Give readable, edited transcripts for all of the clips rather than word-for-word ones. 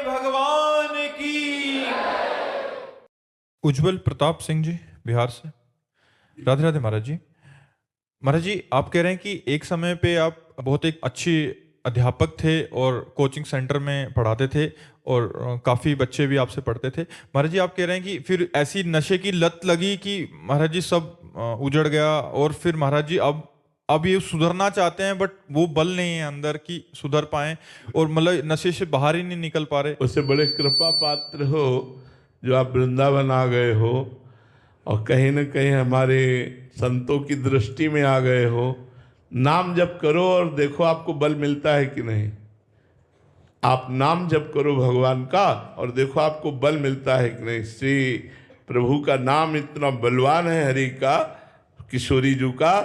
भगवान की। उज्जवल प्रताप सिंह जी बिहार से। राधे राधे महाराज जी। महाराज जी, आप कह रहे हैं कि एक समय पे आप बहुत एक अच्छी अध्यापक थे और कोचिंग सेंटर में पढ़ाते थे और काफ़ी बच्चे भी आपसे पढ़ते थे। महाराज जी, आप कह रहे हैं कि फिर ऐसी नशे की लत लगी कि महाराज जी सब उजड़ गया, और फिर महाराज जी अब ये सुधरना चाहते हैं बट वो बल नहीं है अंदर कि सुधर पाए, और मतलब नशे से बाहर ही नहीं निकल पा रहे। उससे बड़े कृपा पात्र हो जो आप वृंदावन आ गए हो और कहीं न कहीं हमारे संतों की दृष्टि में आ गए हो। नाम जप करो और देखो आपको बल मिलता है कि नहीं। आप नाम जप करो भगवान का और देखो आपको बल मिलता है कि नहीं। श्री प्रभु का नाम इतना बलवान है, हरि का, किशोरी जी का,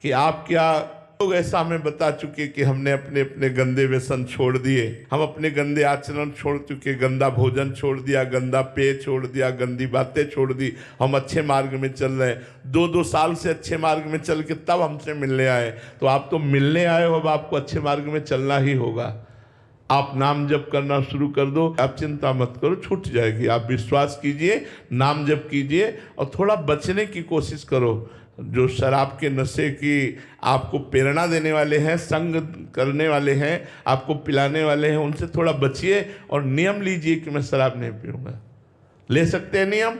कि आप क्या लोग ऐसा हमें बता चुके कि हमने अपने अपने गंदे व्यसन छोड़ दिए, हम अपने गंदे आचरण छोड़ चुके, गंदा भोजन छोड़ दिया, गंदा पेय छोड़ दिया, गंदी बातें छोड़ दी, हम अच्छे मार्ग में चल रहे हैं। 2-2 साल से अच्छे मार्ग में चल के तब हमसे मिलने आए। तो आप तो मिलने आए हो, अब आपको अच्छे मार्ग में चलना ही होगा। आप नाम जप करना शुरू कर दो, आप चिंता मत करो, छूट जाएगी। आप विश्वास कीजिए, नाम जप कीजिए और थोड़ा बचने की कोशिश करो। जो शराब के नशे की आपको प्रेरणा देने वाले हैं, संग करने वाले हैं, आपको पिलाने वाले हैं, उनसे थोड़ा बचिए और नियम लीजिए कि मैं शराब नहीं पीऊंगा। ले सकते हैं नियम?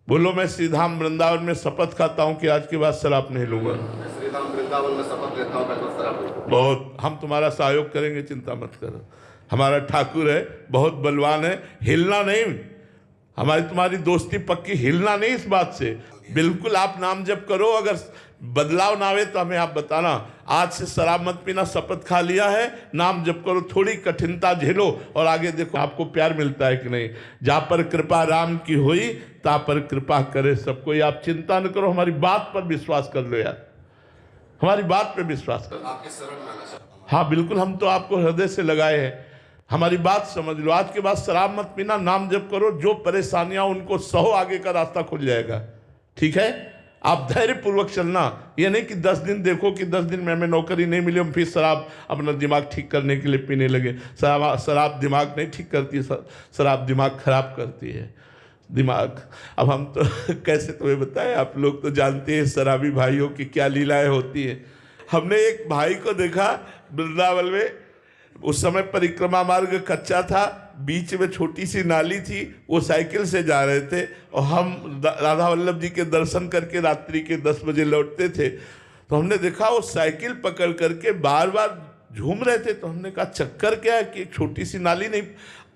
बोलो, मैं श्रीधाम वृंदावन में शपथ खाता हूं कि आज के बाद शराब नहीं लूंगा। श्रीधाम वृंदावन में शपथ लेता हूं, मैं शराब नहीं। बहुत, हम तुम्हारा सहयोग करेंगे, चिंता मत करो। हमारा ठाकुर है, बहुत बलवान है, हिलना नहीं। हमारी तुम्हारी दोस्ती पक्की, हिलना नहीं इस बात से। बिल्कुल आप नाम जप करो, अगर बदलाव ना आवे तो हमें आप बताना। आज से शराब मत पीना, शपथ खा लिया है, नाम जप करो, थोड़ी कठिनता झेलो और आगे देखो आपको प्यार मिलता है कि नहीं। जहाँ पर कृपा राम की हुई ता पर कृपा करे सब कोई। आप चिंता न करो, हमारी बात पर विश्वास कर लो यार, हमारी बात पर विश्वास करो। आपके शरण में आना चाहता हूं। हाँ बिल्कुल, हम तो आपको हृदय से लगाए हैं, हमारी बात समझ लो। आज के बाद शराब मत पीना, नाम जप करो, जो परेशानियां उनको सहो, आगे का रास्ता खुल जाएगा। ठीक है, आप धैर्य पूर्वक चलना। ये नहीं कि 10 दिन देखो कि 10 दिन में हमें नौकरी नहीं मिली, हम फिर शराब अपना दिमाग ठीक करने के लिए पीने लगे। शराब दिमाग नहीं ठीक करती, शराब दिमाग खराब करती है। दिमाग, अब हम तो कैसे तुम्हें बताएं, आप लोग तो जानते हैं शराबी भाइयों की क्या लीलाएं होती है। हमने एक भाई को देखा वृंदावन में, उस समय परिक्रमा मार्ग कच्चा था, बीच में छोटी सी नाली थी, वो साइकिल से जा रहे थे और हम राधा वल्लभ जी के दर्शन करके रात्रि के 10 बजे लौटते थे। तो हमने देखा वो साइकिल पकड़ करके बार बार झूम रहे थे। तो हमने कहा चक्कर क्या है कि छोटी सी नाली नहीं।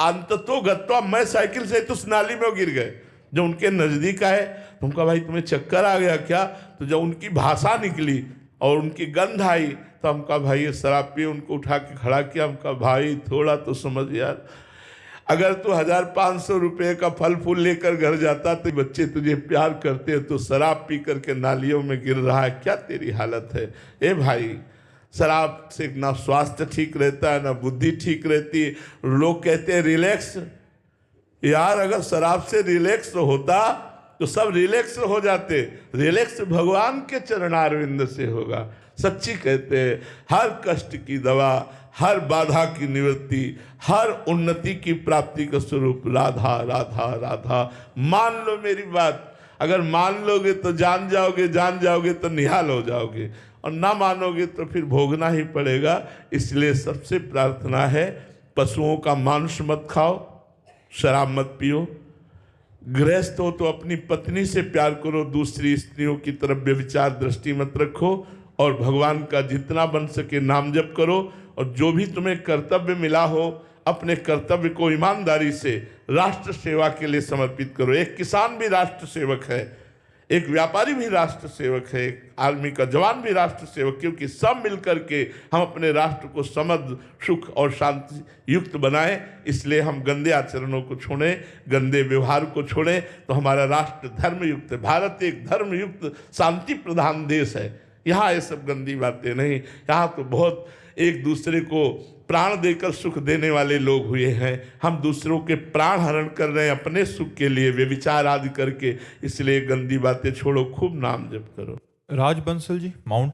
अंततो गत्वा मैं साइकिल से तो उस नाली में गिर गए। जब उनके नज़दीक आए तो उनका भाई तुम्हें चक्कर आ गया क्या? तो जब उनकी भाषा निकली और उनकी गंध आई तो हम कहा भाई ये शराब पिए। उनको उठा के खड़ा किया, हम कहा भाई थोड़ा तो समझ यार, अगर तू 1500 रुपये का फल फूल लेकर घर जाता तो बच्चे तुझे प्यार करते, तो शराब पी करके नालियों में गिर रहा है, क्या तेरी हालत है। ए भाई, शराब से ना स्वास्थ्य ठीक रहता है, ना बुद्धि ठीक रहती है। लोग कहते हैं रिलैक्स, यार अगर शराब से रिलैक्स होता तो सब रिलैक्स हो जाते। रिलैक्स भगवान के चरणारविंद से होगा। सच्ची कहते हैं, हर कष्ट की दवा, हर बाधा की निवृत्ति, हर उन्नति की प्राप्ति का स्वरूप राधा राधा राधा। मान लो मेरी बात, अगर मान लोगे तो जान जाओगे, जान जाओगे तो निहाल हो जाओगे, और ना मानोगे तो फिर भोगना ही पड़ेगा। इसलिए सबसे प्रार्थना है, पशुओं का मांस मत खाओ, शराब मत पियो। गृहस्थ हो तो अपनी पत्नी से प्यार करो, दूसरी स्त्रियों की तरफ व्यभिचार दृष्टि मत रखो, और भगवान का जितना बन सके नाम जप करो। और जो भी तुम्हें कर्तव्य मिला हो, अपने कर्तव्य को ईमानदारी से राष्ट्र सेवा के लिए समर्पित करो। एक किसान भी राष्ट्र सेवक है, एक व्यापारी भी राष्ट्र सेवक है, एक आर्मी का जवान भी राष्ट्र सेवक, क्योंकि सब मिलकर के हम अपने राष्ट्र को समृद्ध, सुख और शांति युक्त बनाएं। इसलिए हम गंदे आचरणों को छोड़ें, गंदे व्यवहार को छोड़ें, तो हमारा राष्ट्र धर्मयुक्त है। भारत एक धर्मयुक्त शांति प्रधान देश है। यहाँ ये सब गंदी बातें नहीं, यहाँ तो बहुत एक दूसरे को प्राण देकर सुख देने वाले लोग हुए हैं। हम दूसरों के प्राण हरण कर रहे हैं अपने सुख के लिए, व्यभिचार आदि करके। इसलिए गंदी बातें छोड़ो, खूब नाम जप करो। राज बंसल जी, माउंट